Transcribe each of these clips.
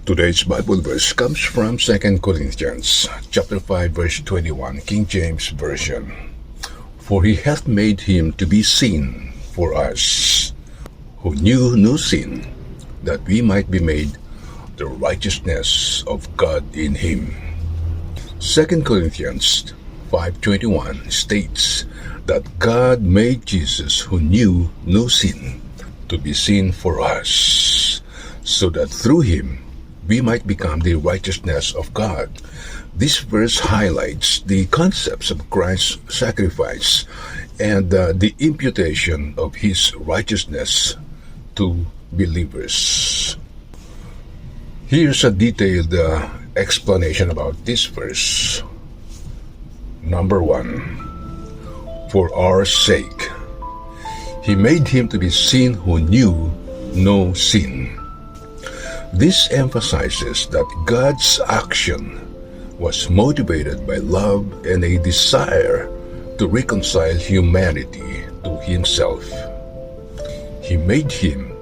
Today's Bible verse comes from 2 Corinthians chapter 5 verse 21, King James Version. For he hath made him to be sin for us, who knew no sin, that we might be made the righteousness of God in him. 2 Corinthians 5:21 states that God made Jesus, who knew no sin, to be sin for us, so that through him we might become the righteousness of God. This verse highlights the concepts of Christ's sacrifice and the imputation of his righteousness to believers. Here's a detailed explanation about this verse. Number 1, for our sake. He made him to be sin who knew no sin. This emphasizes that God's action was motivated by love and a desire to reconcile humanity to himself. He made him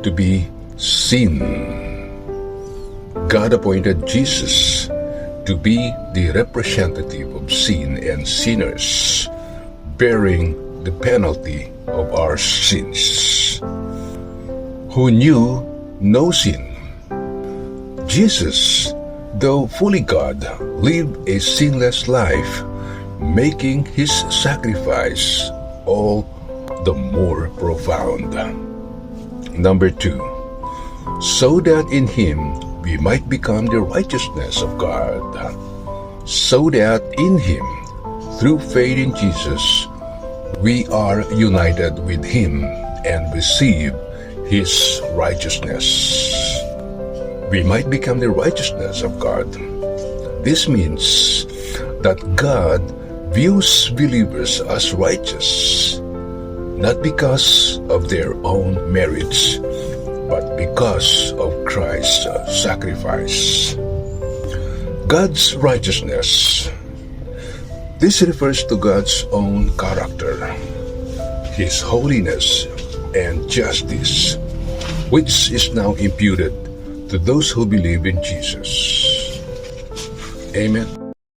to be sin. God appointed Jesus to be the representative of sin and sinners, bearing the penalty of our sins. Who knew no sin. Jesus, though fully God, lived a sinless life, making his sacrifice all the more profound. Number 2, so that in him we might become the righteousness of God. So that in him, through faith in Jesus, we are united with him and receive his righteousness. We might become the righteousness of God. This means that God views believers as righteous, not because of their own merits, but because of Christ's sacrifice. God's righteousness. This refers to God's own character, his holiness and justice, which is now imputed to those who believe in Jesus. Amen.